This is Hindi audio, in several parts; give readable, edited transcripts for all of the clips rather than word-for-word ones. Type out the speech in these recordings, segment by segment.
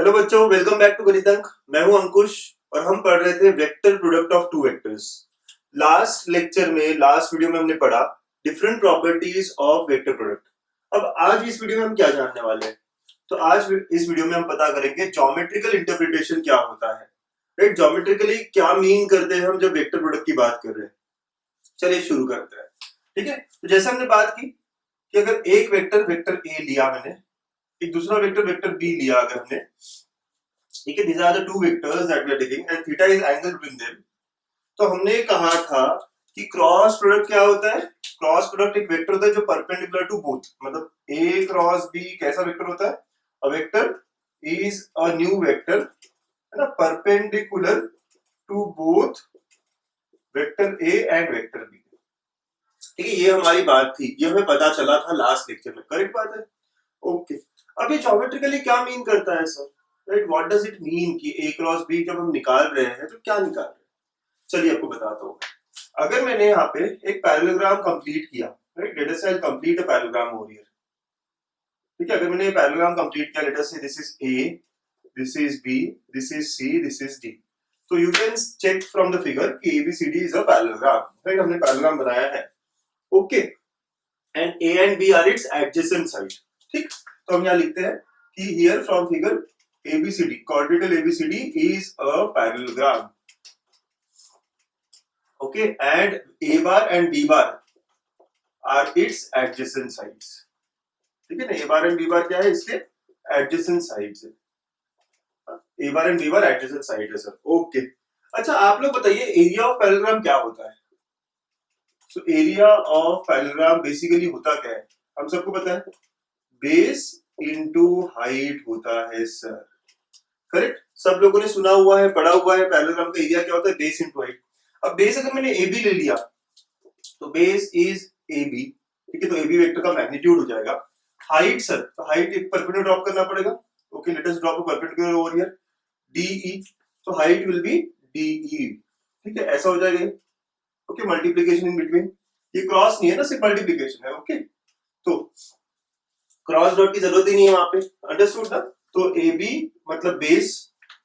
हेलो बच्चों, वेलकम बैक टू गणितंक। मैं हूं अंकुश और हम पढ़ रहे थे vector product of two vectors. Last lecture में, लास्ट वीडियो में हमने पढ़ा different properties of vector product. अब आज इस वीडियो में हम क्या जानने वाले हैं? तो आज इस वीडियो में हम पता करेंगे ज्योमेट्रिकल इंटरप्रिटेशन क्या होता है। राइट, ज्योमेट्रिकली क्या मीन करते हैं हम जब वेक्टर प्रोडक्ट की बात कर रहे हैं। चलिए शुरू करते हैं। ठीक है, तो जैसे हमने बात की कि अगर एक वेक्टर वेक्टर ए लिया मैंने, एक दूसरा वेक्टर वेक्टर बी लिया अगर हमने, ठीक है, these are the two vectors that we are taking and theta is angle between them। तो हमने कहा था कि क्रॉस प्रोडक्ट क्या होता है? क्रॉस प्रोडक्ट एक वेक्टर होता है जो परपेंडिकुलर टू बोथ, मतलब a क्रॉस b कैसा वेक्टर होता है? A vector is a new vector, है ना, perpendicular to both vector a and vector b। ठीक है, ये हमारी बात थी, ये हमें पता चला था लास्ट लेक्चर में। करेक्ट बात है। ओके, अब ये ज्योमेट्रिकली क्या मीन करता है sir? Right, what does it mean कि a क्रॉस b जब हम निकाल रहे हैं तो क्या निकाल रहे हैं? चलिए आपको बताता हूँ। अगर मैंने यहाँ पे एक पैरेललोग्राम कंप्लीट किया, right, let us say I complete a parallelogram over here. ठीक है, अगर मैंने ये पैरेललोग्राम कंप्लीट किया, let us say this is a, this is b, this is c, this is d। तो you can check from the figure कि abcd is a parallelogram. Right, हमने पैरेललोग्राम बनाया है। Okay, and a and b are its adjacent side. ठीक, तो हम यहाँ लिखते हैं कि here from figure ABCD, quadrilateral ABCD is a parallelogram. Okay, and A bar and B bar are its adjacent sides. ठीक है ना, A bar and B bar क्या है? इसके adjacent sides है। A bar and B bar adjacent side है सर। ओके, अच्छा आप लोग बताइए एरिया ऑफ पैरेललोग्राम क्या होता है? So area of parallelogram basically होता क्या है? हम सबको पता है, बेस इनटू हाइट होता है सर। करेक्ट, सब लोगों ने सुना हुआ है, पढ़ा हुआ है, पैरेललोग्राम का एरिया क्या होता है? Base into height. अब बेस अगर मैंने AB ले लिया तो बेस इज AB। ठीक है, तो AB वेक्टर का मैग्नीट्यूड हो जाएगा। हाइट सर, तो हाइट एक परपेंडिकुलर ड्रॉप करना पड़ेगा। Okay, let us drop a perpendicular over here DE। तो हाइट विल बी DE। ठीक है, ऐसा हो जाएगा। ओके, मल्टीप्लिकेशन इन बिटवीन, ये क्रॉस नहीं है ना, सिर्फ मल्टीप्लिकेशन है। ओके, तो क्रॉस डॉट की जरूरत ही नहीं है वहां पे। अंडरस्टूड ना? तो AB मतलब बेस,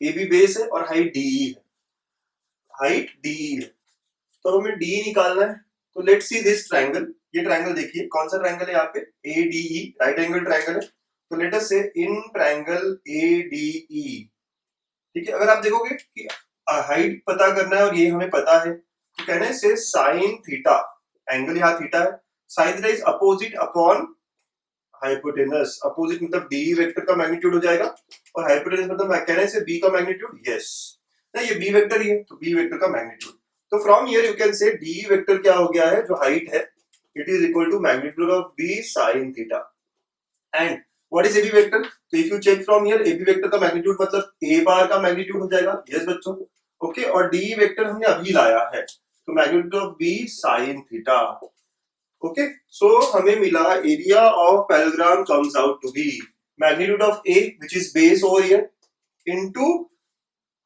AB बेस है और हाइट DE है। हाइट DE है, तो हमें DE निकालना है। तो लेट्स सी दिस ट्रायंगल। ये ट्रायंगल देखिए, कौन सा ट्रायंगल है यहाँ पे? ADE, राइट एंगल ट्रायंगल है। तो लेट अस से इन ट्रायंगल ADE। ठीक है, अगर आप देखोगे कि हाइट पता करना है और ये हमें पता है, तो कहना है से साइन थीटा, एंगल यहाँ थीटा है, sign theta is opposite upon hypotenuse. Opposite मतलब डी वेक्टर का मैग्नीट्यूड हो जाएगा और हाइपोटेनस मतलब कहने से बी का मैग्नीट्यूड। यस, ना ये बी वेक्टर ही है, तो बी वेक्टर का मैग्नीट्यूड। तो from here you can say d vector क्या हो गया है, जो हाइट है, it is equal to magnitude of b sine theta. And what is AB vector? तो if you check from here, AB vector का मैग्नीट्यूड मतलब ए बार का मैग्नीट्यूड हो जाएगा। यस बच्चों, ओके, और डी वेक्टर हमने अभी लाया है, तो magnitude of b sine theta. Okay, so हमें मिला area of parallelogram comes out to be magnitude of a which is base over here into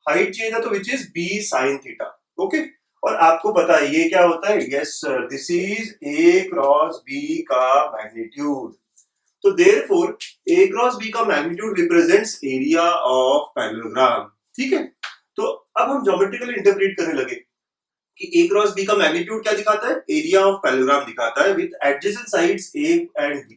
height चाहिए था तो which is b sine theta. Okay, और आपको पता है ये क्या होता है? Yes sir, this is a cross B का मैग्नीट्यूड। तो देयरफॉर ए क्रॉस बी का magnitude represents area of parallelogram. ठीक है, तो अब हम ज्योमेट्रिकली इंटरप्रेट करने लगे कि a क्रॉस b का मैग्नीट्यूड क्या दिखाता है? एरिया ऑफ पैरेललोग्राम दिखाता है with adjacent sides a and b।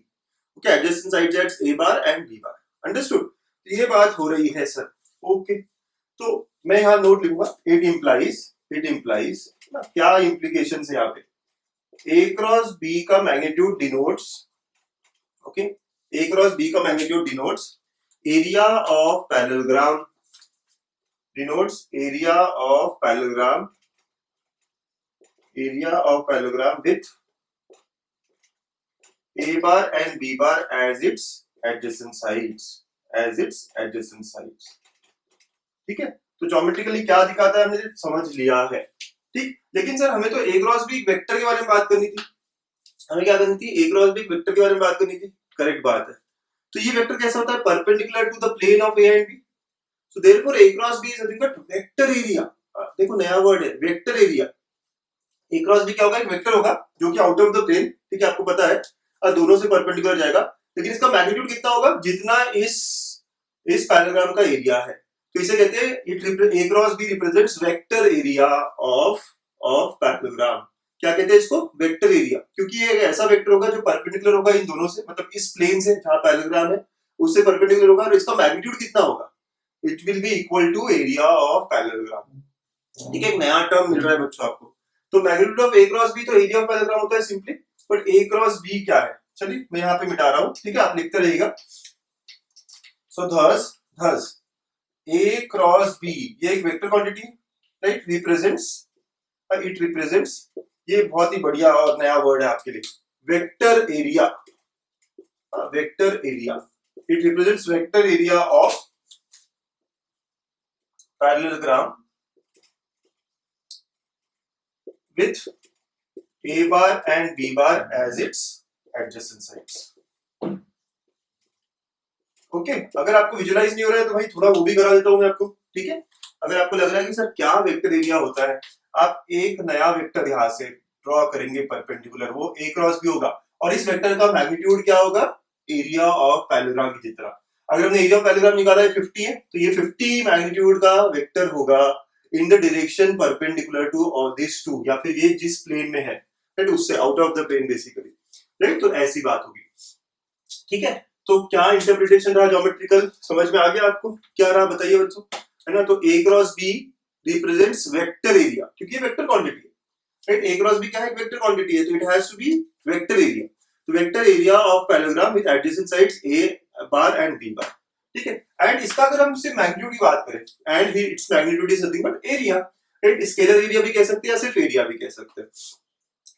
Okay, adjacent sides at a bar and b bar. Understood? तो ये बात हो रही है सर। ओके, तो मैं यहां नोट लिखूंगा, इट इंप्लाइज ना, क्या इंप्लीकेशंस है यहाँ पे? a क्रॉस b का magnitude denotes, okay, a cross b का magnitude denotes area of parallelogram, denotes area of parallelogram, area of parallelogram with a bar and b bar as its adjacent sides, ठीक है, तो ज्योमेट्रिकली क्या दिखाता है हमने समझ लिया है। ठीक, लेकिन सर हमें तो a क्रॉस b वेक्टर के बारे में बात करनी थी। हमें क्या करनी थी? a क्रॉस b वेक्टर के बारे में बात करनी थी। करेक्ट बात है। तो ये वेक्टर कैसा होता है? Perpendicular to the plane of a and b। So therefore a cross b is nothing but vector area. देखो नया वर्ड है, vector area. A cross B क्या होगा? एक वेक्टर होगा जो कि आउट ऑफ द प्लेन, ठीक है, आपको पता है, और दोनों से परपेंडिकुलर जाएगा, लेकिन इसका मैग्नीट्यूड कितना होगा? जितना इस इस पैरेललोग्राम का एरिया है। तो इसे कहते हैं A cross B represents vector area of parallelogram. क्या कहते हैं इसको? वेक्टर एरिया, क्योंकि ये ऐसा वेक्टर होगा जो परपेंडिकुलर होगा इन दोनों से, मतलब इस प्लेन से जहां पैरेललोग्राम है उससे परपेंडिकुलर होगा, और इसका मैग्नीट्यूड कितना होगा? It will be equal to area of parallelogram. ठीक है, एक नया टर्म मिल रहा है बच्चों आपको। तो magnitude of A cross B तो एरिया ऑफ पैरेललोग्राम होता है simply, but A cross B क्या है? चलिए मैं यहाँ पे मिटा रहा हूँ, ठीक है, आप लिखते रहिएगा। सो thus A क्रॉस B ये एक vector quantity, right, represents, it represents, ये बहुत ही बढ़िया और नया वर्ड है आपके लिए, vector area, vector area, it represents vector area of parallelogram with A bar and B bar as its adjacent sides. Okay, अगर आपको विजुलाइज नहीं हो रहा है तो भाई थोड़ा वो भी करा देता हूं मैं आपको, ठीक है। अगर आपको लग रहा है कि सर क्या वेक्टर एरिया होता है, आप एक नया वेक्टर यहां से ड्रॉ करेंगे परपेंडिकुलर, वो A क्रॉस B होगा, और इस वेक्टर का मैग्नीट्यूड क्या होगा? एरिया ऑफ पैरेललोग्राम की जितना। अगर हमने एरिया ऑफ पैरेललोग्राम निकाला है 50 है, तो ये 50 मैग्नीट्यूड का वेक्टर होगा in the direction perpendicular to और दिस टू, या फिर ये जिस प्लेन में है, राइट, उससे out of the plane basically, right. तो ऐसी बात होगी, ठीक है। तो क्या इंटरप्रिटेशन रहा ज्योमेट्रिकल, समझ में आ गया आपको? क्या रहा बताइए बच्चों, है ना। तो A cross B represents vector area, क्योंकि ये वेक्टर क्वांटिटी है, राइट। A क्रॉस B क्या है? वेक्टर क्वांटिटी है, तो it has to be vector area. तो vector area of parallelogram with adjacent sides A bar and B bar, ठीक है। एंड इसका अगर हम सिर्फ मैग्नीट्यूड की बात करें, and its magnitude is nothing but area, right. Scalar area भी कह सकते हैं या सिर्फ एरिया भी कह सकते हैं।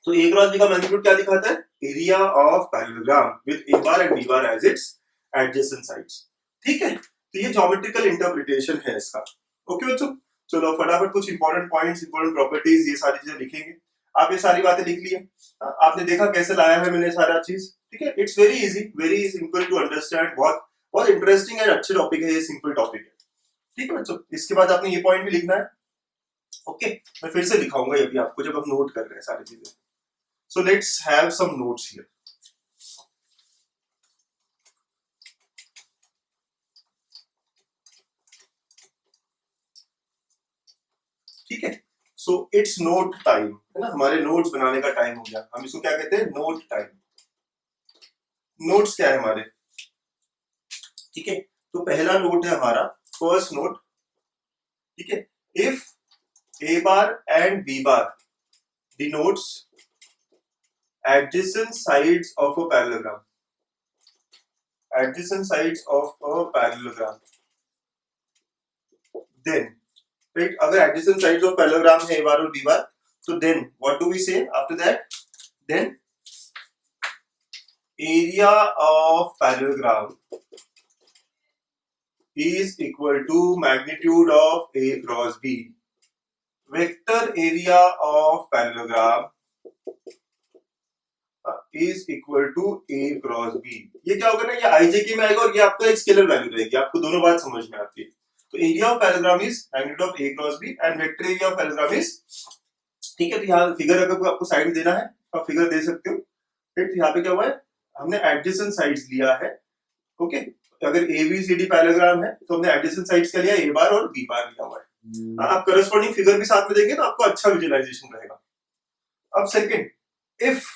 तो A क्रॉस B का मैग्नीट्यूड क्या दिखाता है? Area of parallelogram with A bar and B bar as its adjacent sides, ठीक है। तो ये ज्योमेट्रिकल इंटरप्रिटेशन है इसका। ओके बच्चों, चलो फटाफट कुछ इंपॉर्टेंट पॉइंट्स, इंपॉर्टेंट प्रॉपर्टीज, ये सारी चीजें लिखेंगे। आप ये सारी बातें लिख लिए, आपने देखा कैसे लाया है मैंने सारा चीज, ठीक है। It's very easy, very simple to understand, बहुत बहुत इंटरेस्टिंग एंड अच्छे टॉपिक है ये, सिंपल टॉपिक है, ठीक है बच्चों। इसके बाद आपने ये पॉइंट भी लिखना है, ओके। मैं फिर से लिखाऊंगा ये भी आपको जब हम नोट कर रहे हैं सारी चीजें। So let's have some notes here. ठीक है, सो इट्स नोट टाइम, है ना, हमारे नोट्स बनाने का टाइम हो गया। हम इसको क्या कहते हैं? Note time. नोट्स क्या है हमारे, ठीक है। तो पहला नोट है हमारा, फर्स्ट नोट, ठीक है। If A bar and B bar denotes adjacent sides of a parallelogram, adjacent sides of a parallelogram, then, right, अगर adjacent sides of parallelogram है A bar और B bar, तो then what do we say after that? Then area of parallelogram is equal to magnitude of A cross B. Vector area of parallelogram is equal to A cross B. ये क्या होगा ना, ये IJK में आएगा और ये आपका एक स्केलर वैल्यू रहेगी, आपको दोनों बात समझ में आती है। तो area of parallelogram is magnitude of A cross B and vector area of parallelogram is, ठीक है। तो यहाँ फिगर अगर आपको साइड देना है तो आप फिगर दे सकते हो, फिर यहाँ पे क्या हुआ है, हमने एडजेसेंट साइड्स लिया है, ओके। अगर ABCD पैरेललोग्राम है तो हमने एडजेसेंट साइड्स क्या लिया? A बार और B बार लिया हुआ है। आप करस्पॉन्डिंग फिगर भी साथ में देंगे तो आपको अच्छा विजुअलाइजेशन रहेगा। अब सेकंड, इफ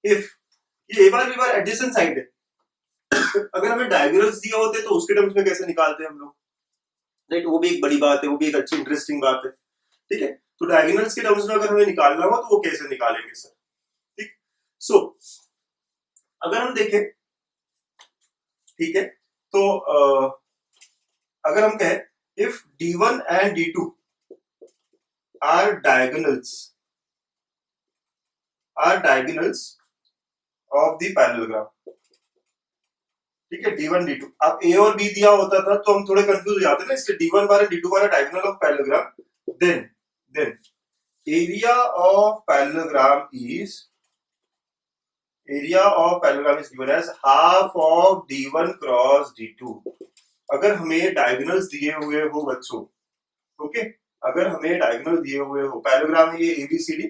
ये A bar B bar adjacent side है, अगर हमें डायगोनल्स दिए होते तो उसके टर्म्स में कैसे निकालते हम लोग, राइट। वो भी एक बड़ी बात है, वो भी एक अच्छी इंटरेस्टिंग बात है, ठीक है। तो डायगोनल्स के टर्म्स में अगर हमें निकालना हो तो वो कैसे निकालेंगे सर, ठीक। सो अगर हम देखें, ठीक है, तो अगर हम कहें if D1 and D2 are diagonals of the parallelogram, ठीक है। D1 D2, आप A और B दिया होता था तो हम थोड़े कंफ्यूज हो जाते ना, इसलिए D1 bar D2 bar diagonal of parallelogram, then area of parallelogram is given as half of D1 cross D2। अगर हमें डायगोनल्स दिए हुए हो बच्चों, ओके, अगर हमें डायगोनल दिए हुए हो, पैरेललोग्राम है ये ABCD,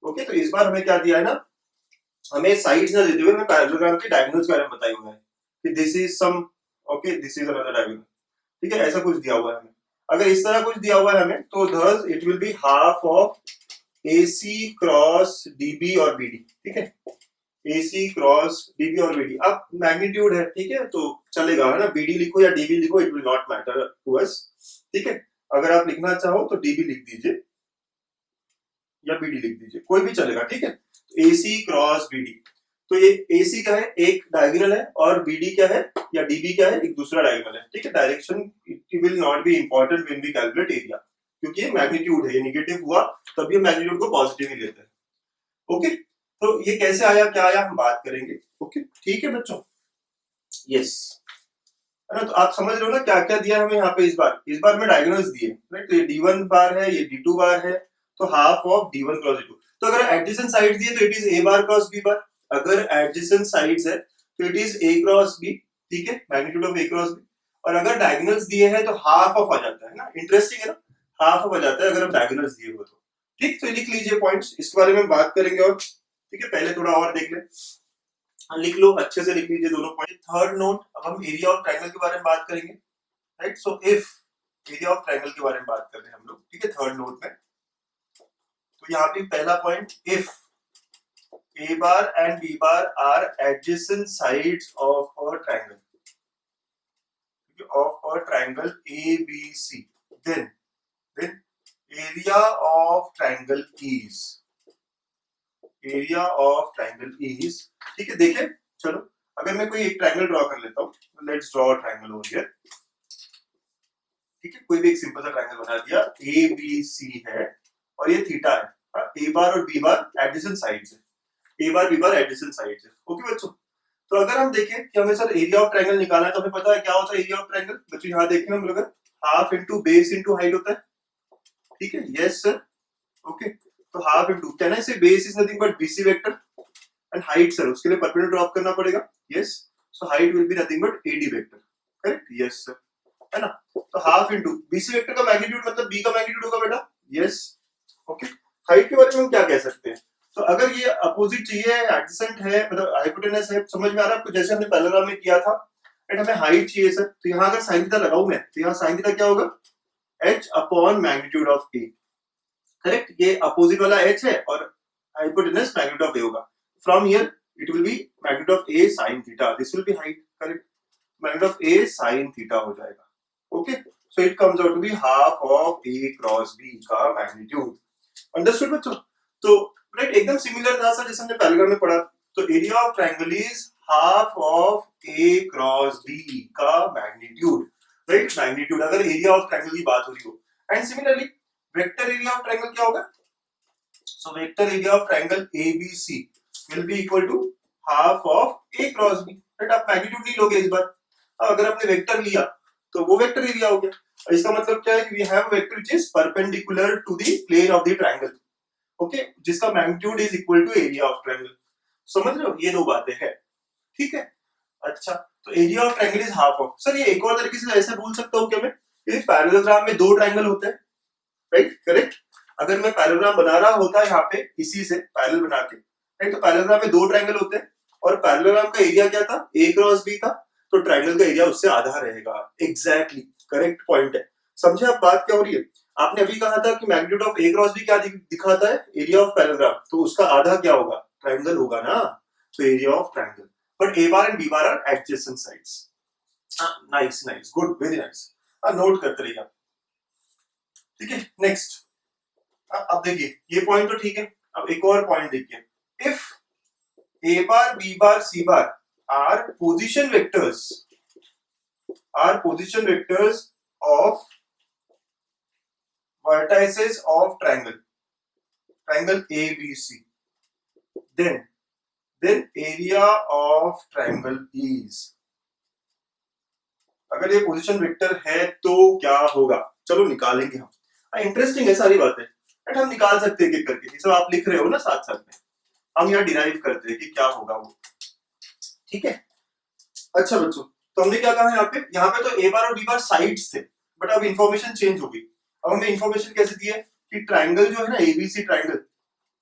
ओके। तो इस बार हमें क्या दिया है ना, हमें साइड्स ना देते हुए हमें पैरेललोग्राम के डायगोनल्स के बारे में बताए हुए हैं कि this is some okay, this is another diagonal, ठीक है, ऐसा कुछ दिया हुआ है हमें। अगर इस तरह कुछ दिया हुआ है हमें तो thus it will B half of AC cross DB और BD, ठीक है, AC क्रॉस DB और BD। अब मैग्नीट्यूड है, ठीक है, तो चलेगा, है ना, BD लिखो या DB लिखो, it will not matter to us, ठीक है। अगर आप लिखना चाहो तो DB लिख दीजिए या BD लिख दीजिए, कोई भी चलेगा, ठीक है। AC क्रॉस BD, तो ये AC क्या है, एक डायगोनल है, और BD क्या है या DB क्या है, एक दूसरा डायगोनल है, ठीक है। Direction it will not be important when we calculate area, क्योंकि ये मैग्नीट्यूड है, ये नेगेटिव हुआ तभी हम मैग्नीट्यूड को पॉजिटिव ही लेते हैं। ओके, तो ये कैसे आया, क्या आया, हम बात करेंगे। ओके, ठीक है बच्चों, यस, है ना। तो आप समझ रहे हो ना क्या क्या दिया हमें यहाँ पे। इस बार में डायगोनल्स दिए, राइट। तो ये D1 बार है, ये D2 बार है, तो half of D1 cross D2। तो अगर एडजेसेंट साइड्स दिए तो it is A bar cross B बार। अगर एडजेसेंट साइड्स है तो it is A cross B, ठीक है, magnitude of A cross B। और अगर डायगोनल्स दिए हैं तो हाफ ऑफ आ जाता है ना, इंटरेस्टिंग है ना, हाफ ऑफ आ जाता है अगर हम डायगोनल्स दिए हो तो, ठीक। तो लिख लीजिए पॉइंट्स, इसके बारे में बात करेंगे और, ठीक है, पहले थोड़ा और देख ले, लिख लो, अच्छे से लिख लीजिए दोनों पॉइंट। थर्ड नोट, अब हम एरिया ऑफ ट्रायंगल के बारे में बात करेंगे, right. So if area of triangle के बारे में बात कर रहे हैं हम लोग, ठीक है, थर्ड नोट में। तो यहाँ पे पहला point, if A bar and B bar are adjacent sides of a triangle, of a triangle ABC, then area of triangle is, ठीक है। देखें, चलो अगर मैं कोई एक ट्रायंगल ड्रॉ कर लेता हूँ, let's draw a triangle over here, ठीक है, कोई भी एक सिंपल सा ट्रायंगल बना दिया, ABC है और ये थीटा है, A बार और B बार एडजेसेंट साइड्स है, A bar B bar adjacent sides है। ओके बच्चों, तो अगर हम देखें कि हमें सर एरिया ऑफ ट्रायंगल निकालना है, तो हमें पता है क्या होता है एरिया ऑफ ट्रायंगल। बच्चों यहाँ देखें हम लोग, half into base into height होता है, ठीक है, यस सर। ओके, तो हाफ इंटू, कैन आई से base is nothing but BC vector and height sir उसके लिए परपेंडिकुलर ड्रॉप करना पड़ेगा, yes. So height will be nothing but AD vector, correct, yes sir, है ना। तो हाफ इंटू BC वेक्टर का मैग्नीट्यूड मतलब B का मैग्नीट्यूड होगा बेटा, यस। ओके, हाइट के बारे में हम क्या कह सकते हैं, तो अगर ये अपोजिट चाहिए, एडजेसेंट है, मतलब हाइपोटेनस है, समझ में आ रहा है आपको, जैसे हमने पैरेललोग्राम में किया था, एंड हमें हाइट चाहिए सर, तो यहाँ अगर साइन थीटा लगाऊं मैं, तो यहाँ साइन थीटा क्या होगा, H upon magnitude of A, correct. ये अपोजिट वाला H है और हाइपोटेनस मैग्नीट्यूड ऑफ A होगा। From here it will be magnitude of A sin theta, this will be height, correct, magnitude of A sin theta हो जाएगा। Okay, so it comes out to be half of A cross B का मैग्नीट्यूड। अंडरस्टूड बच्चों। तो राइट, एकदम सिमिलर था सर जैसे हमने पैरेललोग्राम में पढ़ा। तो area of triangle is half of A cross B का मैग्नीट्यूड, राइट, मैग्नीट्यूड अगर एरिया ऑफ ट्रायंगल की बात हो रही हो। And similarly vector area of triangle क्या होगा, so vector area of triangle ABC will be equal to half of A cross B, right. आप मैग्नीट्यूड नहीं लोगे इस बार, अगर आपने वेक्टर लिया तो वो वेक्टर एरिया हो गया। इसका मतलब क्या है, we have vector which is perpendicular to the plane of the triangle, okay, जिसका magnitude is equal to area of triangle. समझ रहे हो, ये दो बातें हैं, ठीक है। अच्छा, तो area of triangle is half of, sir ये एक और तरीके से ऐसे बोल सकता हूं क्या मैं, इस पैरेललोग्राम में दो ट्रायंगल होते हैं, राइट, करेक्ट। अगर मैं पैरेललोग्राम बना रहा होता है यहाँ पे इसी से पैरेलल बना के, राइट, तो पैरेललोग्राम में दो ट्रायंगल होते हैं और पैरेललोग्राम का एरिया क्या था, A क्रॉस B था, तो ट्रायंगल का एरिया उससे आधा रहेगा, एग्जैक्टली करेक्ट पॉइंट है। समझे आप बात क्या हो रही है। आपने अभी कहा था कि magnitude of A cross B क्या दिखाता है, एरिया ऑफ पैरेललोग्राम, तो उसका आधा क्या होगा, ट्रायंगल होगा ना, तो area of triangle. But A bar and B bar are adjacent sides. Nice nice, good, very nice, note करते रहिए आप, ठीक है। नेक्स्ट, अब देखिए ये पॉइंट तो ठीक है, अब एक और पॉइंट देखिए, if A bar B bar C bar are position vectors of vertices of triangle ABC, then area of triangle is, अगर ये पोजीशन वेक्टर है तो क्या होगा, चलो निकालेंगे हम। इंटरेस्टिंग है सारी बातें, बट हम निकाल सकते हैं एक करके, सब आप लिख रहे हो ना साथ साथ में, हम यहाँ डिराइव करते हैं कि क्या होगा वो, ठीक है। अच्छा बच्चों, तो हमने क्या कहा यहाँ पे तो A बार और B बार साइड्स थे, बट अब इंफॉर्मेशन चेंज हो गई। अब हमें इंफॉर्मेशन कैसे दी है कि ट्रायंगल जो है ना ABC ट्रायंगल,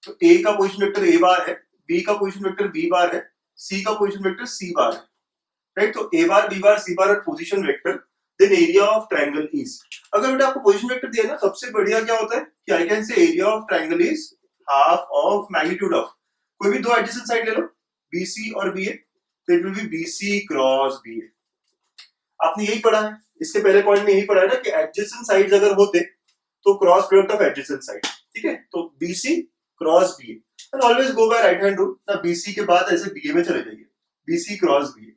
तो A का पोजीशन वेक्टर A बार है, B का पोजीशन वेक्टर B बार है, C का पोजीशन वेक्टर C बार है, राइट। तो a bar b bar c bar position vector, then area of triangle is, अगर बेटा आपको पोजीशन वेक्टर दिया ना, सबसे बढ़िया क्या होता है कि आई कैन से area of triangle is half of magnitude of, कोई भी दो एडजेसेंट साइड ले लो बीसी और बीए, तो it will B BC cross BA. आपने यही पढ़ा है, इसके पहले पॉइंट में यही पढ़ा है ना कि एडजेसेंट साइड्स अगर होते तो cross product of adjacent side, ठीक है। तो BC cross BA, and always go by right hand rule ना, बीसी के बाद ऐसे बीए में चले जाइए, बीसी क्रॉस बीए,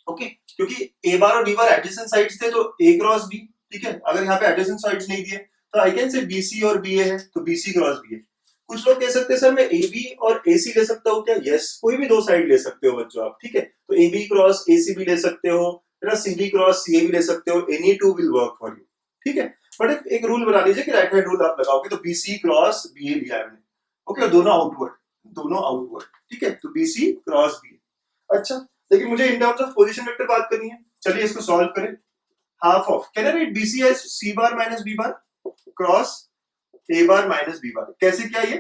ओके। क्योंकि ए बार और बी बार एडजेसेंट साइड्स थे तो ए क्रॉस बी, ठीक है। अगर यहाँ पे एडजेसेंट साइड्स नहीं दिए तो आई कैन से बीसी और बीए है तो बीसी क्रॉस बीए। कुछ लोग कह सकते हैं सर मैं ए बी और एसी ले सकता हूँ क्या? यस, कोई भी दो साइड ले सकते हो बच्चों आप, ठीक है। तो ए बी क्रॉस एसी भी ले सकते हो, सी बी क्रॉस सी ए भी ले सकते हो, any two will work for you, ठीक है। बट एक रूल बना लीजिए कि राइट हैंड रूल आप लगाओगे तो बीसी क्रॉस बीए लिया है मैंने, ओके। दोनों आउटवर्ड, दोनों आउटवर्ड, ठीक है। तो बीसी क्रॉस बीए। अच्छा, लेकिन मुझे in terms of position vector बात करनी है, चलिए इसको सॉल्व करें। Half of, can I write BC as c bar minus b bar cross a bar minus b bar. कैसे किया ये?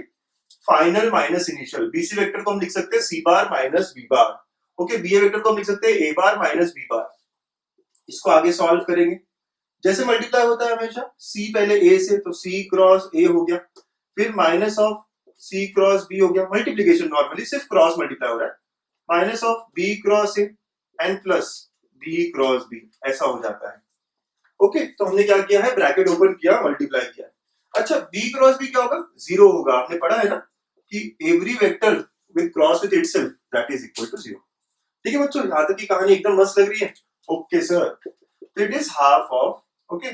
Final minus initial, BC vector को हम लिख सकते हैं c bar minus b bar, okay. BA vector को हम लिख सकते हैं ए बार माइनस बी बार। इसको आगे सॉल्व करेंगे, जैसे मल्टीप्लाई होता है हमेशा, सी पहले ए से तो सी क्रॉस ए हो गया, फिर minus of C cross B हो गया, मल्टीप्लीकेशन नॉर्मली सिर्फ क्रॉस मल्टीप्लाई हो रहा है, minus of B cross A and plus B cross B, ऐसा हो जाता है, ओके। तो हमने क्या किया है, ब्रैकेट ओपन किया, मल्टीप्लाई किया। अच्छा, बी क्रॉस बी क्या होगा? जीरो होगा, आपने पढ़ा है ना कि every vector with cross with itself that is equal to zero, ठीक है बच्चों। यहां तक की कहानी एकदम मस्त लग रही है, ओके सर। तो it is half of, okay,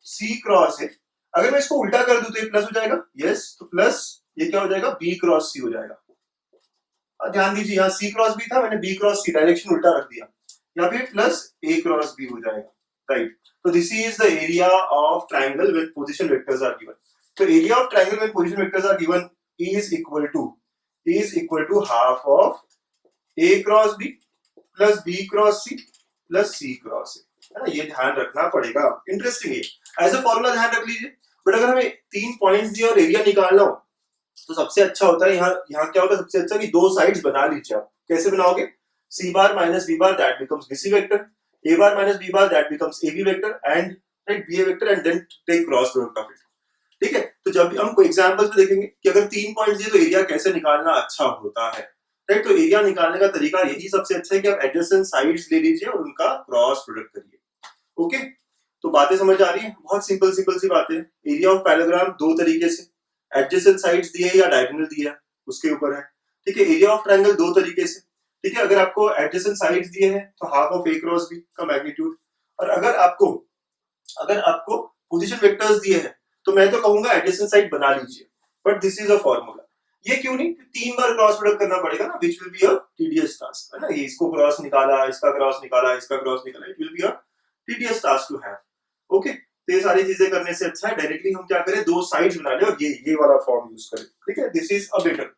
C cross है। अगर मैं इसको उल्टा कर दूं तो ये प्लस हो जाएगा, यस। तो प्लस ये क्या हो जाएगा, बी क्रॉस सी हो जाएगा। ध्यान दीजिए, यहाँ सी क्रॉस बी था, मैंने बी क्रॉस सी डायरेक्शन उल्टा रख दिया, यहाँ पे प्लस ए क्रॉस बी हो जाएगा, right. So this is the area of triangle when position vectors are given. So area of triangle when position vectors are given is equal to half of a cross b plus b cross c plus c cross a, है ना। ये ध्यान रखना पड़ेगा, इंटरेस्टिंग है, एज अ फॉर्मूला ध्यान रख लीजिए। बट अगर हमें 3 पॉइंट्स दिए और एरिया निकालना हो तो सबसे अच्छा होता है, यहाँ क्या होता है सबसे अच्छा कि दो साइड्स बना लीजिए आप। कैसे बनाओगे? C bar minus b bar that becomes BC vector, a bar minus b bar that becomes ab vector and right ba vector and then take cross product of it, ठीक है। तो जब भी हम कोई एग्जांपल्स में देखेंगे कि अगर 3 पॉइंट्स दिए तो एरिया कैसे निकालना अच्छा होता है, राइट। तो एरिया निकालने का तरीका यही सबसे अच्छा है कि आप एडजेसेंट साइड्स ले लीजिए और उनका क्रॉस प्रोडक्ट करिए, ओके। तो बातें समझ आ रही है? बहुत सिंपल सिंपल सी बातें। एरिया ऑफ पैराग्राम दो तरीके से, एडजेसेंट साइड्स दिए या डायगोनल दिया उसके ऊपर है, ठीक है। एरिया ऑफ ट्रायंगल दो तरीके से, ठीक है। अगर आपको एडजेसेंट साइड्स दिए हैं तो half of A cross B का मैग्नीट्यूड, और अगर आपको पोजीशन वेक्टर्स दिए हैं तो मैं तो कहूंगा एडजेसेंट साइड बना लीजिए, but this is a formula. ये क्यों नहीं, 3 बार क्रॉस प्रोडक्ट करना पड़ेगा ना, which will be a tedious task, है ना। ये इसको क्रॉस निकाला, इसका क्रॉस निकाला, इसका क्रॉस निकाला, it will be a tedious task to have, okay. तो ये सारी चीजें करने से अच्छा है डायरेक्टली हम क्या करें, दो साइड्स बना ले और ये वाला फॉर्म यूज करें, ठीक है। This is a better.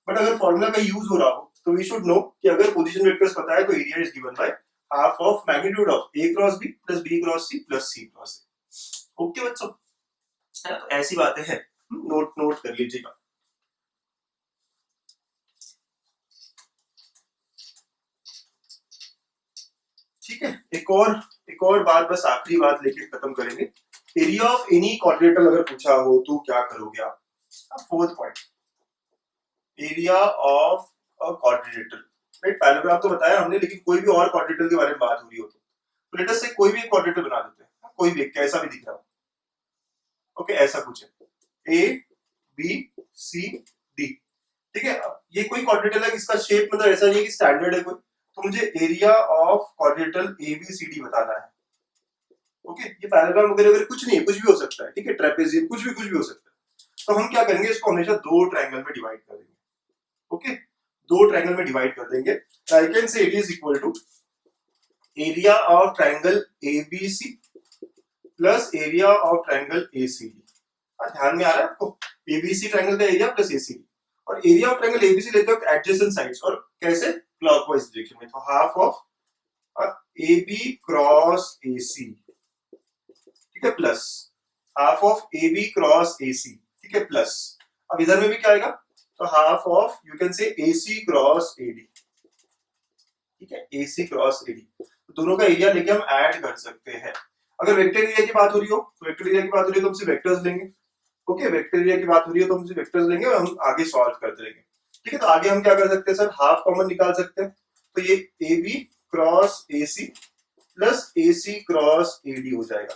But अगर फॉर्मूला का यूज हो रहा हो तो वी शुड नो कि अगर पोजीशन वेक्टर्स पता है तो area is given by half of magnitude of A cross B plus B cross C plus C cross A, okay बच्चों। तो ऐसी बातें हैं, नोट कर लीजिएगा। ठीक है, एक और बात, बस आखिरी बात लेके खत्म करेंगे। एरिया ऑफ एनी क्वाड्रेटल अगर पूछा हो तो क्या करोगे आप? Fourth point, area of a quadrilateral, right. Paragraph तो बताया हमने, लेकिन कोई भी और क्वाड्रेटल के बारे में बात हो रही हो तो लेट अस से कोई भी एक क्वाड्रेटल बना देते हैं, कोई भी कैसा भी दिख रहा हो, ओके। ऐसा कुछ है ए बी सी डी, ठीक है। ये कोई क्वाड्रेटल है, इसका शेप मतलब ऐसा नहीं है कि स्टैंडर्ड है कोई, तो मुझे area of quadrilateral A B C D बताना है, ओके। ये पैराग्राम वगैरह कुछ नहीं है, कुछ भी हो सकता है, ठीक है। ट्रेपेजियम कुछ भी हो सकता है। तो हम क्या करेंगे, इसको हमेशा दो ट्रायंगल में डिवाइड कर देंगे, ओके। दो ट्रायंगल में डिवाइड कर देंगे, I can say it is equal to area of triangle ABC plus area of triangle ACD. ध्यान में आ रहा है आपको? एबीसी ट्रायंगल का एरिया प्लस एसीडी, और एरिया ऑफ ट्रायंगल एबीसी लेते हो एडजेसेंट साइड्स, और कैसे? क्लॉकवाइज डायरेक्शन में। तो half of AB cross AC, ठीक है, plus half of AB cross AC, ठीक है, प्लस अब इधर में भी क्या आएगा, तो half of you can say AC cross AD, ठीक है, AC क्रॉस AD, तो दोनों का एरिया लेके हम ऐड कर सकते हैं। अगर वेक्टर एरिया की बात हो रही हो तो वेक्टर एरिया की बात हो रही है तो हम सिर्फ वेक्टर्स लेंगे। ओके, वेक्टर एरिया की बात हो रही है तो हम सिर्फ वेक्टर्स लेंगे और हम आगे सॉल्व करते रहेंगे। ठीक है, तो आगे हम क्या कर सकते हैं सर, हाफ कॉमन निकाल सकते हैं, तो ये AB cross AC plus AC cross AD हो जाएगा।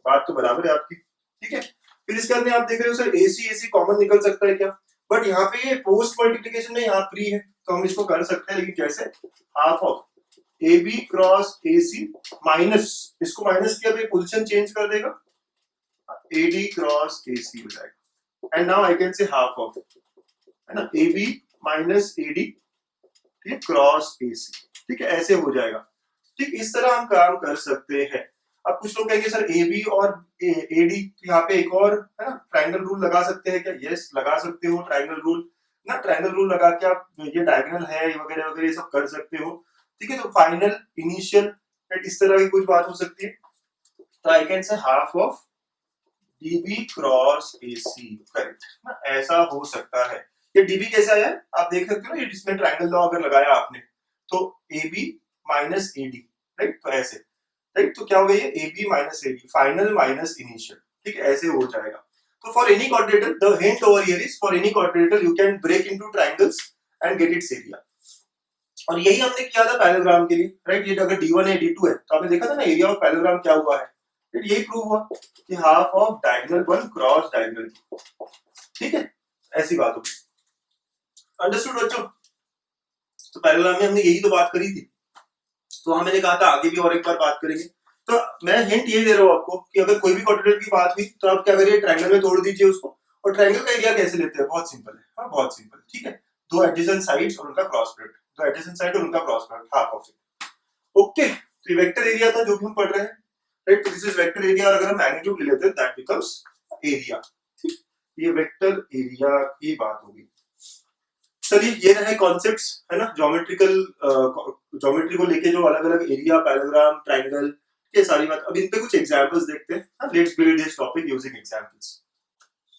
बात तो बराबर है आपकी। ठीक है, फिर इसके अंदर आप देख रहे हो सर AC कॉमन निकल सकता है क्या, बट यहाँ पे ये पोस्ट मल्टीप्लिकेशन में यहाँ प्री है तो हम इसको कर सकते हैं, लेकिन कैसे, half of AB cross AC minus, इसको माइनस किया तो ये पोजीशन चेंज कर देगा, AD क्रॉस AC हो जाएगा। एंड नाउ आई कैन से हाफ ऑफ, है ना, AB माइनस AD, ठीक, क्रॉस AC। ठीक है, ऐसे हो जाएगा। ठीक, इस तरह हम काम कर सकते हैं। अब कुछ लोग कहेंगे सर AB और AD, तो यहाँ पे एक और है ना ट्रायंगल रूल लगा सकते हैं क्या, यस लगा सकते हो ट्रायंगल रूल ना, ट्रायंगल रूल लगा के आप ये डायगोनल है वगैरह वगैरह ये सब कर सकते हो। ठीक है, तो फाइनल इनिशियल इस तरह की कुछ बात हो सकती है, तो आई कैन से half of DB cross AC, correct ना, ऐसा हो सकता है। ये DB कैसा है आप देख सकते हो, ये जिसमें ट्रायंगल लॉ अगर लगाया आपने तो AB माइनस AD, राइट, तो ऐसे, राइट, तो क्या हो गया ये AB minus AD, final minus initial. ठीक है, ऐसे हो जाएगा। तो for any quadrature the hint over here is for any quadrature you can break into triangles and get its area, और यही हमने किया था पैरेललोग्राम के लिए, राइट। ये अगर D1 है D2 है तो आपने देखा था ना एरिया ऑफ पैरेललोग्राम क्या हुआ है, यही प्रूव हुआ कि half of diagonal 1 cross diagonal 2। ठीक है, ऐसी बात होगी। अंडरस्टूड बच्चों, तो पैरेललोग्राम में हमने यही तो बात करी थी, तो हमने कहा था आगे भी और एक बार बात करेंगे। तो मैं हिंट यही दे रहा हूं आपको कि अगर कोई भी क्वाड्रेटर की बात हुई तो आप क्या करिए, ट्रायंगल में तोड़ दीजिए उसको, और ट्रायंगल का एरिया कैसे लेते हैं, बहुत सिंपल है, हाँ बहुत सिंपल। ठीक है, दो एडजेसेंट साइड्स और उनका क्रॉस प्रोडक्ट, दो एडजेसेंट साइड और उनका cross product, half of it. Okay, तो ये वेक्टर एरिया था जो भी हम पढ़ रहे हैं, राइट, तो दिस इज वेक्टर एरिया, और अगर हम मैग्नीट्यूड ले लेते हैं दैट बिकम्स एरिया। ठीक, ये वेक्टर एरिया की बात होगी। चलिए, ये रहे कॉन्सेप्ट्स, है ना, ज्योमेट्रिकल ज्योमेट्री को लेके जो अलग अलग एरिया, पैरेललोग्राम, ट्रायंगल, ये सारी बात। अब इन पे कुछ एग्जांपल्स देखते हैं। Let's build this topic using examples.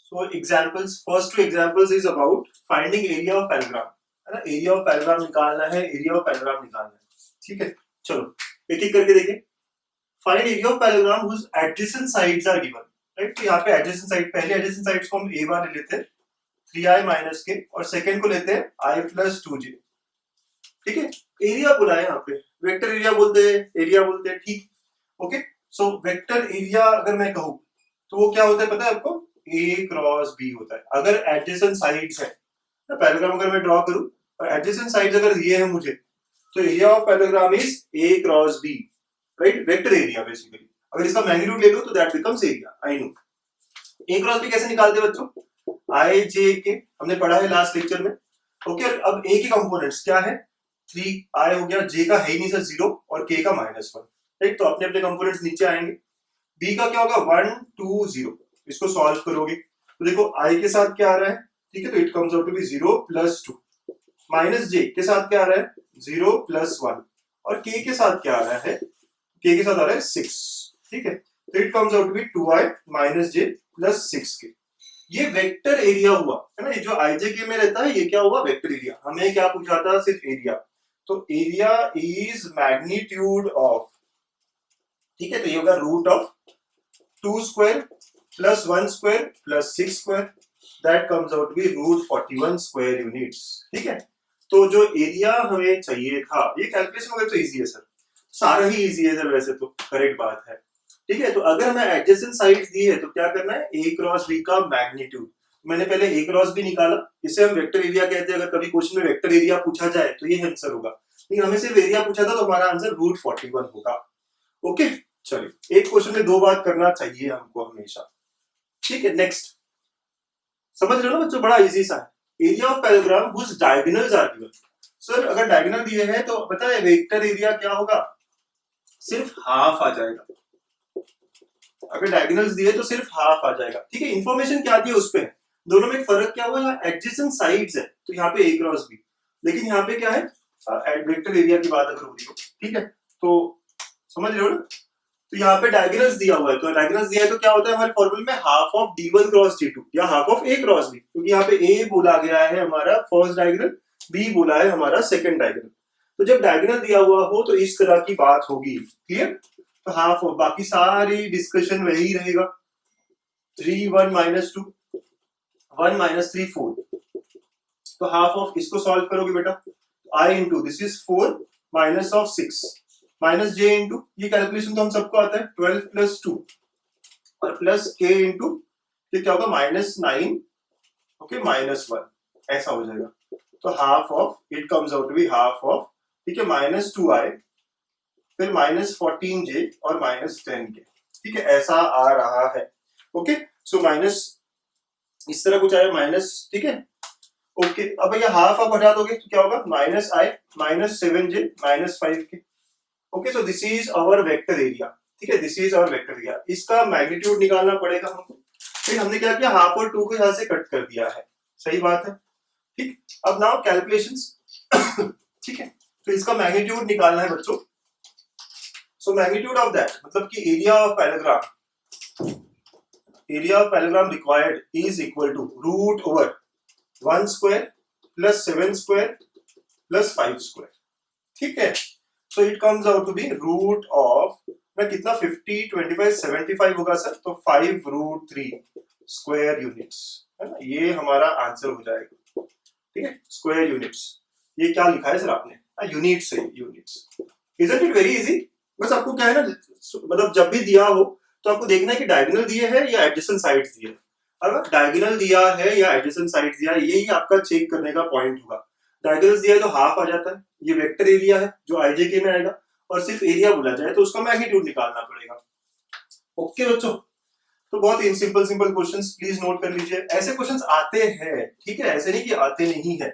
So examples, first to examples is about finding area of parallelogram, है ना, एरिया ऑफ पैरेललोग्राम निकालना है, एरिया ऑफ पैरेललोग्राम निकालना है। ठीक है, चलो एक एक करके देखें। Find area of parallelogram which adjacent sides are given, right, तो यहाँ पे एडजेसेंट साइड, पहले एडजेसेंट साइड्स को हम a बार ले लेते हैं 3i माइनस के, और सेकंड को लेते हैं i प्लस 2j। ठीक है, एरिया बोला है यहाँ पे, वेक्टर एरिया बोलते हैं, एरिया बोलते हैं। ठीक, ओके, सो वेक्टर एरिया अगर मैं कहूँ तो वो क्या होता है पता है आपको, a क्रॉस b होता है। अगर एडजेसेंट साइड्स है, पैरेललोग्राम अगर मैं ड्रॉ करूं और एडजेसेंट साइड्स अगर ये है मुझे, तो area of parallelogram is a cross b, right, vector area basically. अगर इसका मैग्नीट्यूड ले लो तो that becomes area. I know a cross b कैसे निकालते हैं बच्चों, i j के हमने पढ़ा है लास्ट लेक्चर में। ओके, अब a के कंपोनेंट्स क्या है, 3i हो गया, j का है ही नहीं सर 0 और k का -1, राइट, तो अपने अपने कंपोनेंट्स नीचे आएंगे। b का क्या होगा 1 2 0, इसको सॉल्व करोगे तो देखो i के साथ क्या आ रहा है, ठीक है, तो it comes out to be 0 + 2, minus j के साथ क्या आ रहा है 0 + 1, और k के साथ क्या आ रहा है, k के साथ आ रहा है 6। ठीक है, तो it comes out to be 2i - j + 6k। ये वेक्टर एरिया हुआ, है ना, ये जो i j k में रहता है ये क्या हुआ, वेक्टर एरिया। हमें क्या पूछा था, सिर्फ एरिया, तो एरिया इज मैग्नीट्यूड ऑफ, ठीक है, तो ये होगा root of 2 square plus 1 square plus 6 square, that comes out to be root 41 square units. ठीक है, तो जो एरिया हमें चाहिए था, ये कैलकुलेशन वगैरह तो इजी है सर, सारा ही इजी है सर, वैसे तो करेक्ट बात है। ठीक है, तो अगर हमें एडजेसेंट साइड्स दी है तो क्या करना है, a क्रॉस b का मैग्नीट्यूड। मैंने पहले a क्रॉस b निकाला, इसे हम वेक्टर एरिया कहते हैं। अगर कभी क्वेश्चन में वेक्टर एरिया पूछा जाए तो ये आंसर होगा, लेकिन हमें सिर्फ एरिया पूछा था तो हमारा आंसर रूट 41 होगा। ओके, चलिए, एक क्वेश्चन में दो बात करना चाहिए हमको हमेशा। ठीक है, नेक्स्ट, समझ रहे हो ना बच्चों, बड़ा इजी सा है। Area of parallelogram which diagonals are given. Sir अगर डायगोनल दिए हैं तो पता है वेक्टर एरिया क्या होगा, सिर्फ हाफ आ जाएगा। अगर डायगोनल्स दिए तो सिर्फ हाफ आ जाएगा। ठीक है, इंफॉर्मेशन क्या दी है उस पे, दोनों में फर्क क्या हुआ, यहाँ एडजेसेंट साइड्स है तो यहाँ पे a क्रॉस b, लेकिन यहाँ पे क्या है, वेक्टर एरिया की बात अगर हो रही हो, ठीक है, तो समझ रहे हो ना। तो यहाँ पे डायगोनल्स दिया हुआ है, तो डायगोनल्स दिया है तो क्या होता है हमारे फॉर्मूले में, half of d1 cross d2 या half of a cross b, क्योंकि यहाँ पे a बोला गया है हमारा फर्स्ट डायगोनल, b बोला है हमारा सेकंड डायगोनल। तो जब डायगोनल दिया हुआ हो तो इस तरह की बात होगी, क्लियर। तो हाफ ऑफ, बाकी सारी डिस्कशन वही रहेगा, 3 1 -2 1 -3 4, तो हाफ ऑफ इसको सॉल्व करोगे बेटा, I into this is 4 minus of 6 minus j into, ये कैलकुलेशन तो हम सबको आता है, 12 प्लस 2 और प्लस k इंटू, ये क्या होगा -9, ओके -1, ऐसा हो जाएगा। तो half of, it comes out to be half of, ठीक है, -2i फिर -14j और -10k, ठीक है, ऐसा आ रहा है। ओके, सो माइनस इस तरह कुछ आया माइनस, ठीक है। ओके, अब भैया हाफ आप हटा दोगे तो क्या होगा, -i -7j -5k। Okay, so this is our vector area, ठीक है, this is our vector area. इसका मैग्नीट्यूड निकालना पड़ेगा हमको, फिर हमने क्या किया, हाफ और 2 को यहां से कट कर दिया है, सही बात है, ठीक। अब नाउ कैलकुलेशंस, ठीक है, तो इसका मैग्नीट्यूड निकालना है बच्चों। सो मैग्नीट्यूड ऑफ दैट मतलब कि area of parallelogram required is equal to root over 1 square plus 7 square plus 5 square, ठीक है। So it comes out to be root of, मैं कितना 50 25 75 होगा सर, तो 5√3 स्क्वायर यूनिट्स, है ना, ये हमारा आंसर हो जाएगा, ठीक है, स्क्वायर यूनिट्स। ये क्या लिखा है सर आपने, यूनिट्स है, units. Isn't it very easy. बस आपको क्या है ना, मतलब जब भी दिया हो तो आपको देखना है कि डायगोनल दिए है या एडजेसेंट साइड्स दिए है। अगर डायगोनल दिया है या एडजेसेंट साइड्स दिया है, यही आपका चेक करने का पॉइंट होगा। डायगोनल दिया है तो हाफ आ जाता है, ये वेक्टर एरिया है जो IJK में आएगा, और सिर्फ एरिया बोला जाए तो उसका मैग्नीट्यूड निकालना पड़ेगा। ओके बच्चों, तो बहुत ही सिंपल क्वेश्चंस, प्लीज नोट कर लीजिए। ऐसे क्वेश्चंस आते हैं, ठीक है, ऐसे नहीं कि आते नहीं है,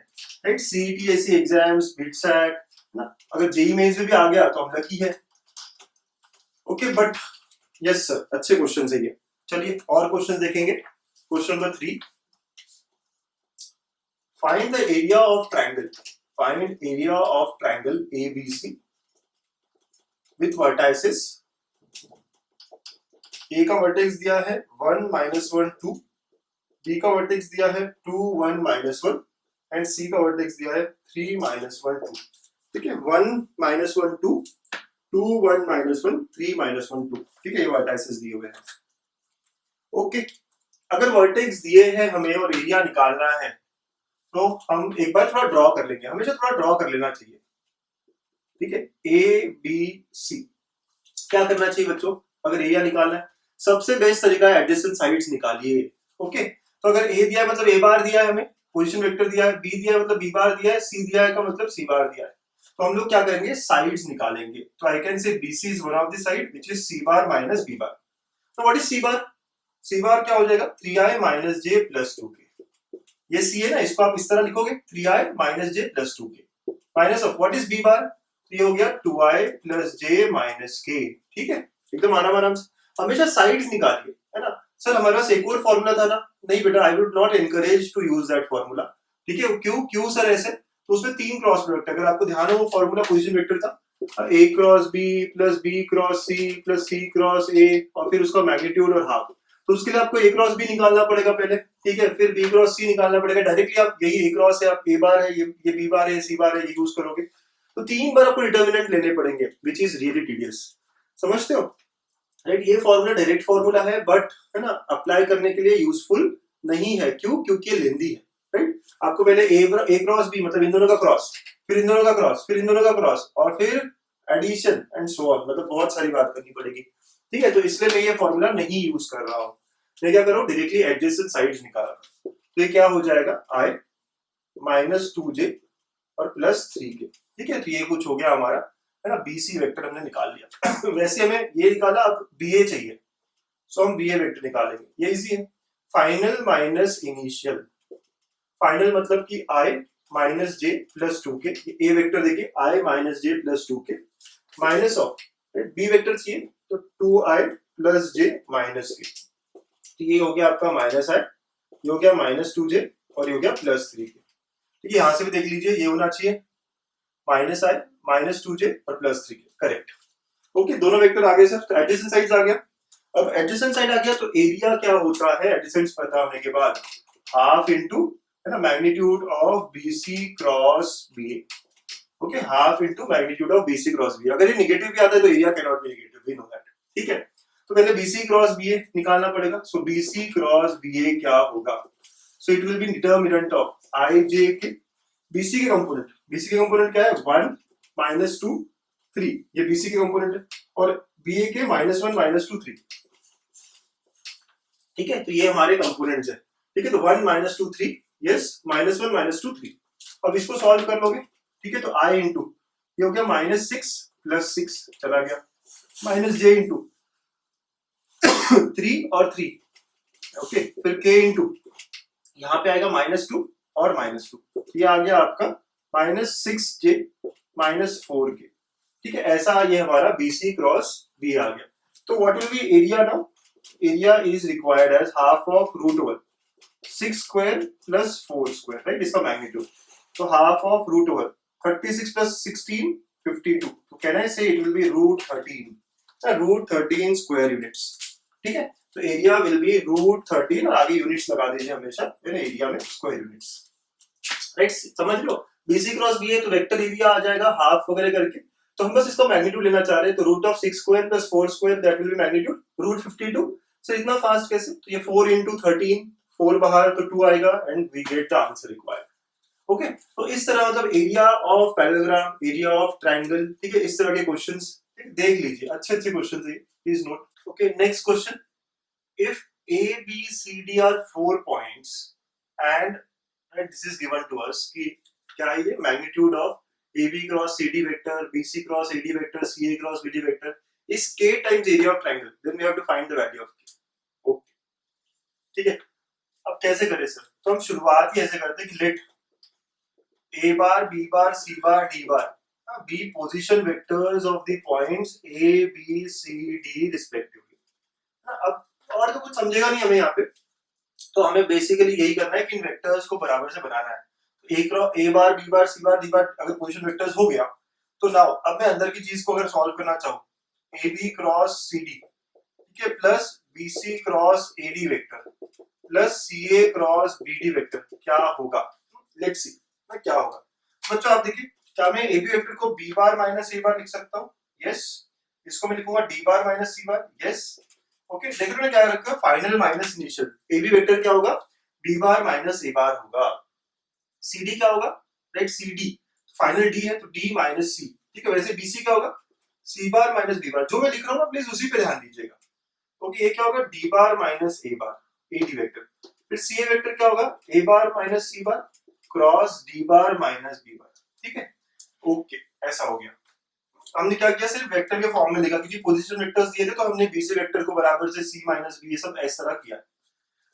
राइट। CET जैसी एग्जाम्स, बिटसैट ना, अगर जेईई मेंस में भी आ गया तो हम लकी है। ओके, बट यस सर, अच्छे क्वेश्चन है ये। चलिए और क्वेश्चन देखेंगे। Question number 3, find the area of triangle, find area of triangle ABC with vertices. A का वर्टेक्स दिया है 1 -1 2, B का वर्टेक्स दिया है 2 1 -1 एंड C का वर्टेक्स दिया है 3 -1 2, ठीक है। 1 -1 2 2 1 -1 3 -1 2, ठीक है, ये वर्टाइसेस दिए हुए हैं। ओके, अगर वर्टेक्स दिए हैं हमें और एरिया निकालना है तो हम एक बार थोड़ा ड्रॉ कर लेंगे, हमेशा थोड़ा ड्रॉ कर लेना चाहिए, ठीक है। ABC क्या करना चाहिए बच्चों, अगर एरिया निकालना है सबसे बेस्ट तरीका है एडजेसेंट साइड्स निकालिए। ओके, तो अगर A दिया है मतलब A बार दिया है हमें, पोजीशन वेक्टर दिया है, B दिया है मतलब B बार दिया है, C दिया है का मतलब C बार दिया है, तो हम लोग क्या करेंगे, साइड्स निकालेंगे। तो आई कैन से BC is one of the side which is C bar minus B बार। तो what is C bar, C बार क्या हो जाएगा 3i - j + 2k, ये C है ना, इसको आप इस तरह लिखोगे 3i - j + 2k minus of what is B बार, ये हो गया 2i + j - k, ठीक है, एकदम आराम से। हमेशा साइड्स निकालिए, है ना। सर हमारे पास एक और फॉर्मूला था ना, नहीं बेटा, I would not encourage to use that formula, ठीक है। क्यों सर ऐसे, तो उसमें 3 क्रॉस प्रोडक्ट, अगर आपको ध्यान हो वो फॉर्मूला पोजीशन वेक्टर था, A cross B + B cross C + C cross A और फिर उसका मैग्नीट्यूड और हाफ, तो उसके लिए आपको A क्रॉस B निकालना पड़ेगा पहले, ठीक है, फिर B क्रॉस C निकालना पड़ेगा। डायरेक्टली आप यही A क्रॉस है, आप A बार है, ये B बार है, C बार है, ये यूज करोगे तो 3 बार आपको डिटर्मिनेंट लेने पड़ेंगे, व्हिच इज रियली टीडियस, समझते हो, राइट। ये फॉर्मूला डायरेक्ट फॉर्मूला है, बट है ना अप्लाई करने के लिए यूजफुल नहीं है, क्यों, क्योंकि ये लेंदी है, राइट। आपको पहले A क्रॉस B मतलब इन दोनों का क्रॉस, फिर इन दोनों का क्रॉस, फिर इन दोनों का क्रॉस और फिर एडिशन एंड सो ऑन, मतलब बहुत सारी बात करनी पड़ेगी, ठीक है। तो इसलिए मैं ये फॉर्मूला नहीं यूज कर रहा हूं, मैं क्या कर रहा हूं, डायरेक्टली एडजेसेंट साइड्स निकाल रहा हूं। तो ये क्या हो जाएगा I - 2j और +3k, ठीक है। तो ये कुछ हो गया हमारा, है ना, BC वेक्टर हमने निकाल लिया। वैसे हमें ये निकाला, अब BA चाहिए, सो हम BA वेक्टर निकालेंगे, ये इजी है। फाइनल माइनस इनिशियल, फाइनल मतलब कि I - j + 2k, A vector देखिए I - j + 2k minus of B vector चाहिए तो 2i + j - k, तो ये हो गया आपका -i, ये हो गया -2j और ये हो गया +3k, ठीक है। यहां से भी देख लीजिए, ये होना चाहिए -i - 2j और +3k, करेक्ट। ओके, दोनों वेक्टर आ गए सर, तो एडजेसेंट साइड्स आ गया। अब एडजेसेंट साइड आ गया तो एरिया क्या होता है एडजेसेंट्स पता होने के बाद, हाफ इनटू, है ना, magnitude of BC cross BA, okay, half into magnitude of BC cross BA। अगर ये निगेटिव भी आता है तो area can not be negative, we know that. ठीक है, तो पहले BC क्रॉस BA निकालना पड़ेगा। सो BC क्रॉस BA क्या होगा? So it will B determinant of IJ के BC के कंपोनेंट। BC के कंपोनेंट क्या है? 1 -2 3, ये BC के कंपोनेंट है, और BA के -1 -2 3। ठीक है, तो ये हमारे कंपोनेंट्स है। ठीक है, तो 1 -2 3, यस, -1 -2 3। अब इसको सॉल्व कर लोगे। ठीक है, तो I इंटू ये हो गया -6 + 6 चला गया, -J इंटू 3 और 3। ओके, फिर K इंटू यहाँ पे आएगा -2 और -2, ये आ गया आपका -6J -4K। ठीक है, ऐसा ये हमारा BC क्रॉस B आ गया। तो what will be area now? Area is required as half of √1 6 square + 4 square, right, इसका मैग्नीट्यूड। तो हाफ ऑफ √1 36 + 16 52, तो can I say it will be √13 square units. ठीक है, तो एरिया विल बी √13 और आगे यूनिट्स लगा दीजिए हमेशा एरिया में स्क्वायर यूनिट्स, राइट, समझ लो। BC क्रॉस B है तो वेक्टर एरिया आ जाएगा हाफ वगैरह करके, तो हम बस इसका मैग्नीट्यूड लेना चाह रहे हैं, तो √6 square + 4 square that will be magnitude √52। सो इतना फास्ट कैसे? तो ये 4 × 13, 4 बाहर तो 2 आएगा and we get the answer required. Okay, तो इस तरह मतलब area of parallelogram, area of triangle, ठीक है, इस तरह के क्वेश्चंस देख लीजिए, अच्छे अच्छे क्वेश्चंस है, please note. Okay, next question, if A B C D are 4 points and this is given to us कि क्या है ये magnitude of AB cross CD vector, BC cross AD vector, CA cross BD vector is K times area of triangle, then we have to find the value of K। Okay, ठीक है, अब कैसे करें सर? तो हम शुरुआत ही ऐसे करते हैं कि late A bar, B bar, C bar, D bar be position vectors of the points A, B, C, D respectively। अब और तो कुछ समझेगा नहीं हमें यहाँ पे, तो हमें बेसिकली यही करना है कि इन वेक्टर्स को बराबर से बनाना है। A bar, B bar, C bar, D बार अगर पोजीशन वेक्टर्स हो गया तो नाउ अब मैं अंदर की चीज को अगर सॉल्व करना चाहूँ AB क्रॉस CD, ठीक है, plus BC cross AD vector plus CA cross BD vector क्या होगा? लेट्स सी क्या होगा। बच्चों आप देखिए, क्या मैं AB वेक्टर को B बार माइनस A बार लिख सकता हूँ? यस। इसको मैं लिखूंगा D बार माइनस C बार, यस। ओके, देख रहे हो क्या रखा? Final minus initial. AB vector क्या होगा? B बार माइनस A बार होगा। CD क्या होगा? राइट, CD फाइनल D है तो D माइनस C। ठीक है, वैसे BC क्या होगा? C बार माइनस B बार। जो मैं लिख रहा हूँ ना प्लीज उसी पे ध्यान दीजिएगा। ओके, ये क्या होगा? D bar minus A bar, AD vector. फिर CA वेक्टर क्या होगा? A bar minus C bar cross D bar minus B bar. ठीक है, ओके, ऐसा हो गया। हमने क्या किया? सिर्फ वेक्टर के फॉर्म में लिखा, क्योंकि पोजीशन वेक्टर्स दिए थे तो हमने BC वेक्टर को बराबर से C माइनस B ये सब इस तरह किया।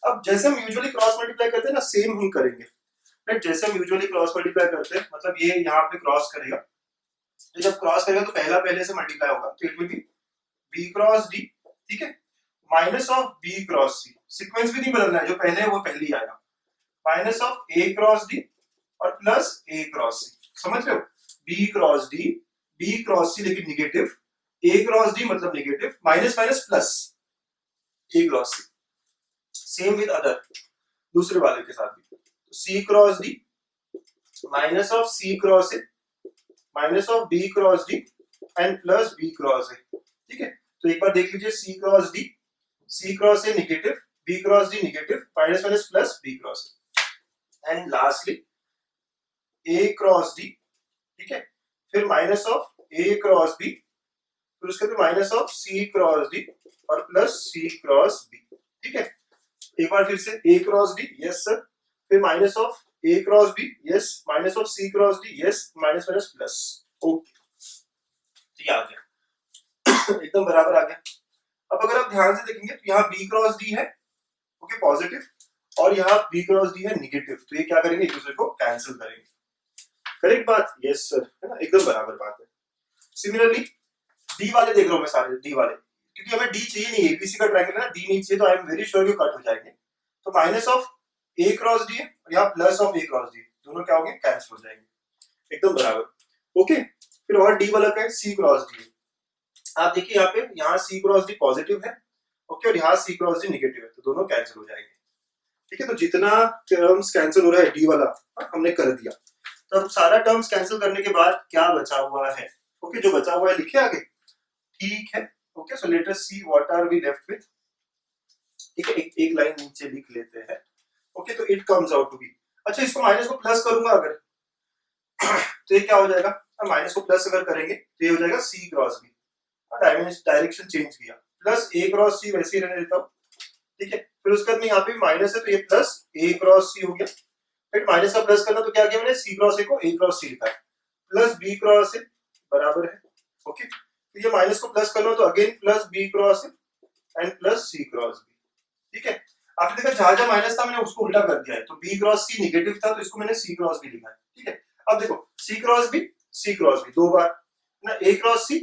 अब जैसे हम यूजुअली क्रॉस मल्टीप्लाई करते हैं ना, सेम हम करेंगे, राइट। जैसे हम यूजुअली क्रॉस मल्टीप्लाई करते हैं, मतलब ये यहाँ पे क्रॉस करेगा, तो जब क्रॉस करेगा तो पहला पहले से मल्टीप्लाई होगा, तो it will B B cross D, ठीक है, minus of B cross C। Sequence भी नहीं बदलना है, जो पहले है वो पहले ही आएगा, minus of A cross D और प्लस A क्रॉस C। समझ रहे हो? B cross D, B cross C लेकिन निगेटिव, A क्रॉस D मतलब negative, minus minus plus A cross C। Same with other, दूसरे वाले के साथ भी, C cross D minus of C cross A minus of B cross D and plus B cross A। ठीक है, तो एक बार देख लीजिए, C cross D, C cross A negative, B cross D negative, minus minus plus B cross A and lastly A cross D, ठीक है, फिर minus of A cross B, फिर उसके बाद minus of C cross D और प्लस C क्रॉस B। ठीक है, एक बार फिर से A cross D, yes sir, फिर minus of A cross B, yes, minus of C cross D, yes, minus minus plus. Okay, ये आ गया एकदम बराबर आ गया। अब अगर आप ध्यान से देखेंगे तो यहाँ B क्रॉस D है, ओके, पॉजिटिव, और यहाँ B क्रॉस D है निगेटिव, तो ये क्या करेंगे? एक दूसरे को कैंसिल करेंगे। करेक्ट बात? यस सर, है ना, एकदम बराबर बात है। सिमिलरली D वाले देख रहा हूं मैं सारे, D वाले, क्योंकि हमें D चाहिए नहीं, ABC का ट्रायंगल है ना, D नहीं चाहिए, तो आई एम वेरी श्योर ये कट हो जाएंगे। तो minus of A cross D है और यहाँ plus of A cross D, दोनों क्या होंगे? कैंसिल हो जाएंगे, एकदम बराबर। ओके, फिर और D वाला क्या है? C cross D। आप देखिए यहाँ पे, यहाँ C क्रॉस D पॉजिटिव है, ओके, और यहाँ C क्रॉस D निगेटिव है, तो दोनों कैंसिल हो जाएंगे। ठीक है, तो जितना टर्म्स कैंसिल हो रहा है D वाला हमने कर दिया। तो अब सारा टर्म्स कैंसिल करने के बाद क्या बचा हुआ है? ओके, जो बचा हुआ है लिखे आगे, ठीक है। Okay, so let us see what are we left with. ठीक है, एक लाइन नीचे लिख लेते हैं। ओके, तो it comes out to be, अच्छा इसको माइनस को प्लस करूंगा अगर, तो ये क्या हो जाएगा, माइनस को प्लस अगर करेंगे तो ये हो जाएगा सी क्रॉस बी, डायरेक्शन चेंज किया, प्लस ए क्रॉस सी वैसे ही रहने देता हूँ। ठीक है, फिर उसके बाद में यहाँ पे माइनस है तो ये प्लस ए क्रॉस सी हो गया, फिर माइनस का प्लस करना तो क्या किया मैंने, सी क्रॉस ए को ए क्रॉस सी लिखा है, प्लस बी क्रॉस ए बराबर है। ओके, तो ये माइनस को प्लस कर लो तो again plus B cross A and plus C cross B. ठीक है, आपने देखा जहां जहां माइनस था मैंने उसको उल्टा कर दिया है, तो बी क्रॉस सी नेगेटिव था तो इसको मैंने सी क्रॉस बी लिखा है। ठीक है, अब देखो सी क्रॉस बी दो बार ना, ए क्रॉस सी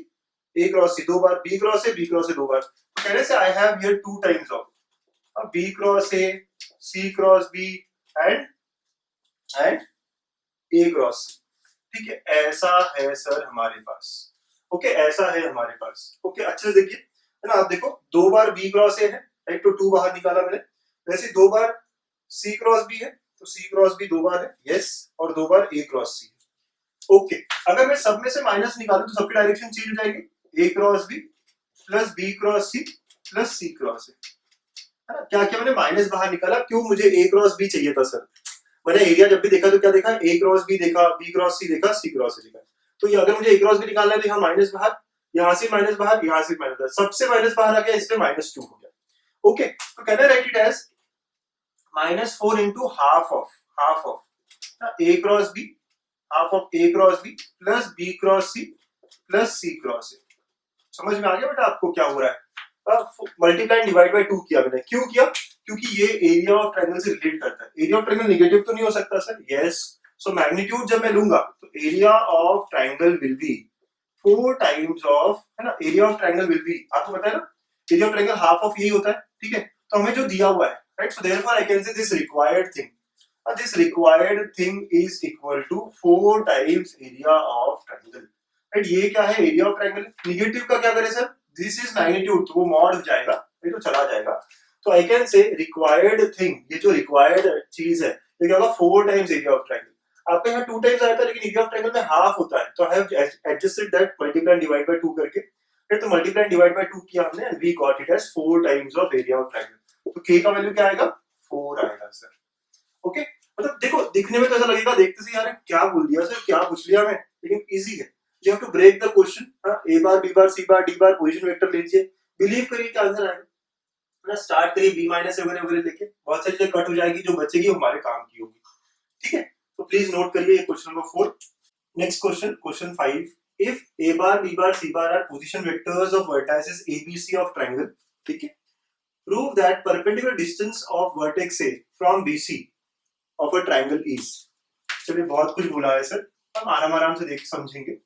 दो बार, बी क्रॉस ए दो बार, तो कहने से I have here two times of B cross A, C cross B and A cross C. ठीक है, ऐसा है सर हमारे पास। ओके, ऐसा है हमारे पास। ओके, अच्छे से देखिए, है ना, आप देखो दो बार बी क्रॉस ए है, एक तो टू बाहर निकाला मैंने, वैसे दो बार सी क्रॉस बी है तो सी क्रॉस बी दो बार है, यस, और दो बार ए क्रॉस सी है। ओके, अगर मैं सब में से माइनस निकालूं तो सबकी डायरेक्शन चेंज हो जाएगी, A cross B plus B cross C plus C cross A, है ना, क्या क्या मैंने माइनस बाहर निकाला, क्यों, मुझे ए क्रॉस बी चाहिए था सर। मैंने एरिया जब भी देखा तो क्या देखा, ए क्रॉस बी देखा, बी क्रॉस सी देखा, सी क्रॉस ए देखा, तो ये अगर मुझे ए क्रॉस बी निकालना है तो यहाँ माइनस बाहर, यहाँ से माइनस बाहर, यहाँ से माइनस बाहर, सबसे माइनस बाहर आ गया, इसलिए माइनस टू हो गया। ओके, तो can I write it as -4 into half of A cross B, half of A cross B plus B cross C plus C cross A. समझ में आ गया बेटा आपको क्या हो रहा है? मल्टीप्लाई डिवाइड बाय 2 किया मैंने, क्यों किया, क्योंकि ये एरिया ऑफ ट्रायंगल से रिलेट करता है। एरिया ऑफ ट्रायंगल नेगेटिव तो नहीं हो सकता सर, यस, सो मैग्नीट्यूड जब मैं लूंगा तो area of triangle will be 4 times of, है ना, area of triangle will be, आपको पता है ना area of triangle half of यही होता है। ठीक है, तो हमें जो दिया हुआ है, right, so therefore I can say this required thing is equal to 4 times area of triangle. Right, ये क्या है, एरिया ऑफ ट्रायंगल, नेगेटिव का क्या करें सर, दिस इज मैग्नीट्यूड, तो वो मॉड हो जाएगा, ये तो चला जाएगा, तो आई कैन से रिक्वायर्ड थिंग, ये जो रिक्वायर्ड चीज है ये क्या होगा, 4 टाइम्स एरिया ऑफ ट्रायंगल। आपके यहाँ 2 टाइम्स आया था लेकिन एरिया ऑफ ट्रायंगल में हाफ होता है, तो I have adjusted that, multiply divide by 2 करके, फिर तो मल्टीप्लाई डिवाइड बाय 2 किया हमने and we got it as 4 times of area of triangle. तो k का वैल्यू क्या आएगा, 4 आएगा सर। ओके, मतलब देखो दिखने में तो ऐसा लगेगा, देखते से यार क्या बोल दिया सर, क्या पूछ लिया मैं, लेकिन इजी है। You have to break the question, a bar b bar c bar d bar position vector लीजिए, बिलीव करिए कि आंसर आएगा, ना स्टार्ट करिए b माइनस वगैरह वगैरह लेके, बहुत सारी चीजें कट हो जाएगी, जो बचेगी हमारे काम की होगी। ठीक है, तो प्लीज नोट करिए question number 4। Next question, question 5, if a bar b bar c bar are position vectors of vertices abc of triangle, ठीक है, prove that perpendicular distance of vertex a from bc of a triangle is. चलिए बहुत कुछ बोला है सर, हम आराम से देख समझेंगे।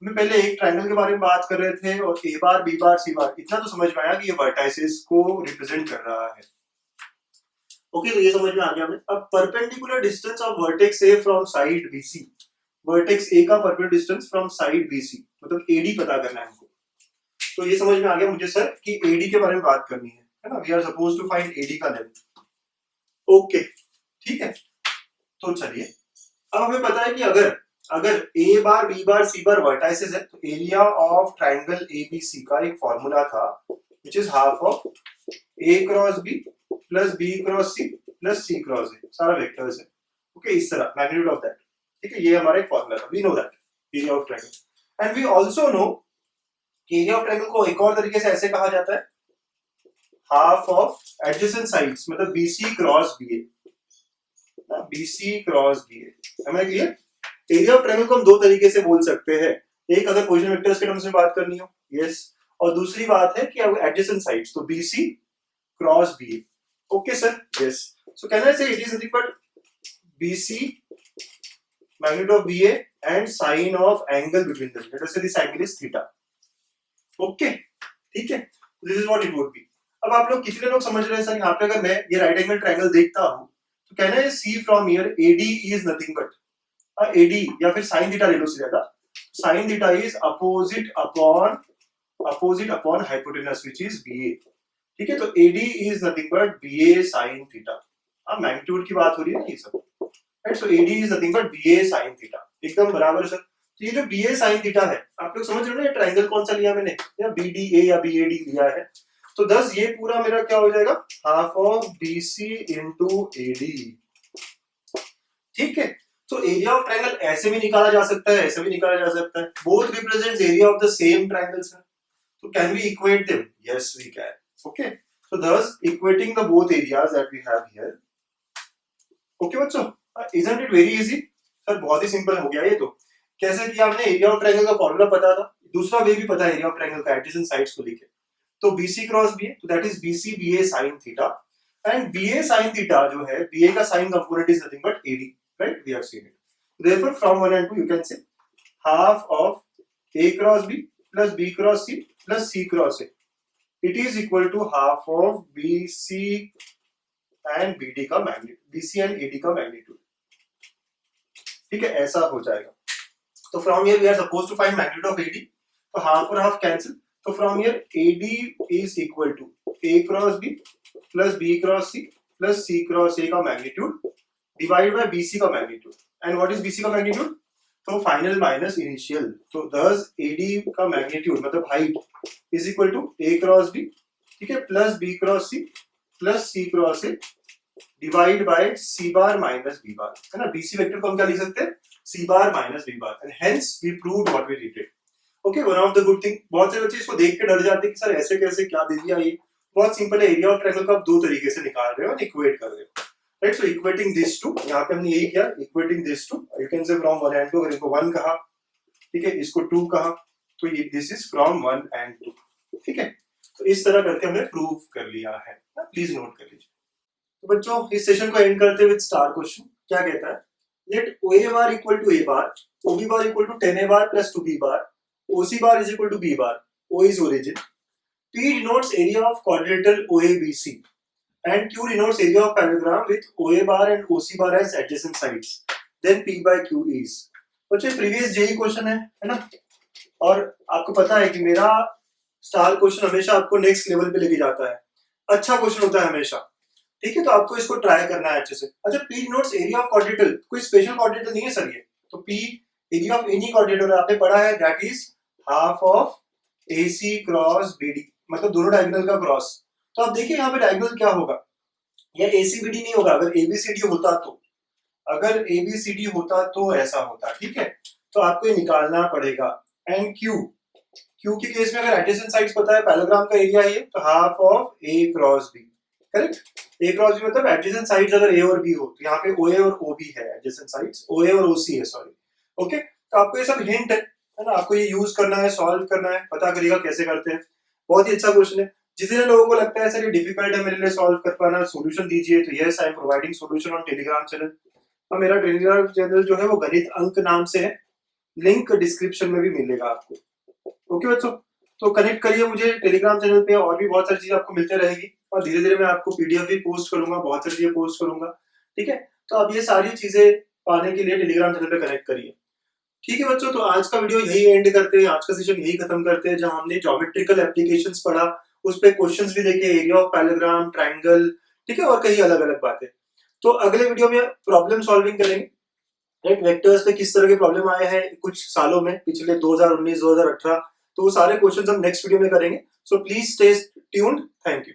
मैं पहले एक ट्रायंगल के बारे में बात कर रहे थे और a bar b bar c बार, इतना तो समझ में आया कि ये वर्टाइसेस को रिप्रेजेंट कर रहा है। ओके, तो ये समझ में आ गया हमें। अब perpendicular distance of vertex a from side bc, vertex a का perpendicular distance from side bc मतलब ad पता करना है हमको। तो ये समझ में आ गया मुझे सर कि ad के बारे में बात करनी है ना, we are suppose to find ad का लेंथ। ओके, ठीक है, तो चलिए अब हमें पता है कि अगर a bar b bar c bar vertices है तो एरिया ऑफ ट्रायंगल ABC का एक फॉर्मूला था which is half of a cross b plus b cross c plus c cross a, सारा वेक्टर्स है। ओके, इस तरह मैग्नीट्यूड ऑफ दैट, ठीक है, ये हमारा एक फॉर्मूला था, we know that area of triangle and we also know कि एरिया ऑफ ट्रायंगल को एक और तरीके से ऐसे कहा जाता है, हाफ ऑफ एडजेसेंट साइड्स मतलब BC cross BA, BC cross BA, हमें क्लियर। एरिया ऑफ ट्रायंगल को हम दो तरीके से बोल सकते हैं, एक अगर पोजीशन वेक्टर्स के टर्म्स में बात करनी हो, यस, और दूसरी बात है कि एडजेसेंट साइड्स, तो BC cross BA। Okay sir, yes, so can I say it is nothing but BC magnitude of BA and sine of angle between them, let us say this angle is theta. Okay, ठीक है, this is what it would be. अब आप लोग कितने लोग समझ रहे हैं सर, यहाँ पे अगर मैं ये राइट एंगल ट्रायंगल देखता हूं तो can I see from here AD is nothing but AD या फिर साइन थीटा ले लो सीधा, sine theta is opposite upon hypotenuse which is BA। ठीक है, तो AD is nothing but BA sine theta. Magnitude की बात हो रही है ना ये सब, right. So AD is nothing but BA sin theta, एकदम बराबर सर। तो ये जो BA sin थीटा है, आप लोग समझ रहे हो ना, ये ट्रायंगल कौन सा लिया मैंने, या BDA या BAD लिया है, तो दस ये पूरा मेरा क्या हो जाएगा, half of BC into AD, ठीक है। तो एरिया ऑफ ट्रायंगल ऐसे भी निकाला जा सकता है, ऐसे भी निकाला जा सकता है, both represents area of the same triangle sir. So can we equate them? Yes, we can. Okay. So thus equating the both areas that we have here. Okay बच्चों, isn't it very easy? Sir बहुत ही सिंपल हो गया ये तो। कैसे किया हमने, एरिया ऑफ ट्रायंगल का फॉर्मूला पता था, दूसरा वे भी पता है एरिया ऑफ ट्रायंगल का, एडजेसेंट साइड्स को लेके। तो BC क्रॉस BA, तो that is BC BA sin theta, and BA sin theta जो है, BA का sin component is nothing but AD, right, we have seen it. Therefore from 1 and 2 you can say half of A cross B plus B cross C plus C cross A, it is equal to half of BC and BD का मैग्नीट्यूड, BC and AD का मैग्नीट्यूड, ठीक है, ऐसा हो जाएगा। तो from here we are suppose to find magnitude of AD, तो हाफ और हाफ कैंसिल, तो from here AD is equal to A cross B plus B cross C plus C cross A का मैग्नीट्यूड डिवाइड बाय BC का magnitude, and what is BC का मैग्नीट्यूड, तो फाइनल माइनस इनिशियल, तो thus AD का मैग्नीट्यूड मतलब height is equal to A cross B, ठीक है, plus B cross C plus C cross A divide by C bar minus B bar, है ना। BC वेक्टर को हम क्या लिख सकते हैं, C bar minus B bar, and hence we proved what we did. Okay, one of the good thing, बहुत से बच्चे इसको देख के डर जाते हैं कि सर ऐसे कैसे, क्या दे दिया ये। बहुत सिंपल है, एरिया ऑफ ट्रायंगल को आप दो तरीके से निकाल रहे हो और इक्वेट कर रहे हो, right. So equating this to, यहाँ पे हमने यही किया, equating this to, you can say from 1 and 2, अगर इसको 1 कहा, ठीक है, इसको 2 कहा, तो ये दिस इज फ्रॉम 1 and 2, ठीक है। तो इस तरह करके हमने प्रूव कर लिया है, प्लीज नोट कर लीजिए। तो बच्चों इस सेशन को एंड करते हुए स्टार क्वेश्चन क्या कहता है, let OA bar equal to A bar, OB bar equal to 10A bar plus 2B bar, OC bar is equal to B bar, O is origin, P denotes area of quadrilateral OABC, and Q denotes area of parallelogram with OA bar and OC bar as adjacent sides, then P by Q is। बच्चों प्रीवियस जेई क्वेश्चन है ना, और आपको पता है कि मेरा स्टार क्वेश्चन हमेशा आपको नेक्स्ट लेवल पे लेके जाता है, अच्छा क्वेश्चन होता है हमेशा, ठीक है। तो आपको इसको ट्राई करना है अच्छे से। अच्छा, P denotes area of quadrilateral, कोई स्पेशल क्वाड्रिलेटरल नहीं है सर ये, तो P area of any quadrilateral आपने पढ़ा है, that is half of AC cross BD, मतलब दोनों डायगोनल का क्रॉस। तो आप देखिए यहाँ पे डायगोनल क्या होगा, या ACBD नहीं होगा, अगर ABCD होता तो, अगर ABCD होता तो ऐसा होता, ठीक है। तो आपको ये निकालना पड़ेगा, एंड Q के केस में अगर एडजेसेंट साइड्स पता है, पैरेललोग्राम का एरिया ये, तो half of A cross B, correct. A cross B मतलब एडजेसेंट साइड्स अगर A और B हो, तो यहाँ पे OA और OB है एडजेसेंट साइड्स, OA और OC है, सॉरी, ओके। तो आपको ये सब हिंट है ना, आपको ये यूज करना है, सॉल्व करना है, पता करिएगा कैसे करते हैं। बहुत ही अच्छा क्वेश्चन है। जितने लोगों को लगता है सर ये डिफिकल्ट है मेरे लिए सॉल्व कर पाना, सॉल्यूशन दीजिए, तो yes I am providing solution on Telegram channel, और मेरा टेलीग्राम चैनल जो है वो गणित अंक नाम से है, लिंक डिस्क्रिप्शन में भी मिलेगा आपको। ओके बच्चों, तो कनेक्ट करिए मुझे टेलीग्राम चैनल पे, और भी बहुत सारी चीजें आपको मिलते रहेगी, और धीरे धीरे मैं आपको PDF भी पोस्ट करूंगा, बहुत सारी चीजें पोस्ट करूंगा, ठीक है। तो आप ये सारी चीजें पाने के लिए टेलीग्राम चैनल पे कनेक्ट करिए, ठीक है बच्चों। तो आज का वीडियो यही एंड करते हैं, आज का सेशन यही खत्म करते हैं, जहां हमने ज्योमेट्रिकल एप्लीकेशंस पढ़ा, उस पे क्वेश्चंस भी देखे, एरिया ऑफ पैरेललोग्राम, ट्रायंगल, ठीक है, और कई अलग अलग बातें। तो अगले वीडियो में प्रॉब्लम सॉल्विंग करेंगे, राइट, वेक्टर्स पे किस तरह के प्रॉब्लम आए हैं कुछ सालों में, पिछले 2019 2018, तो वो सारे क्वेश्चंस हम नेक्स्ट वीडियो में करेंगे। So please stay tuned, thank you.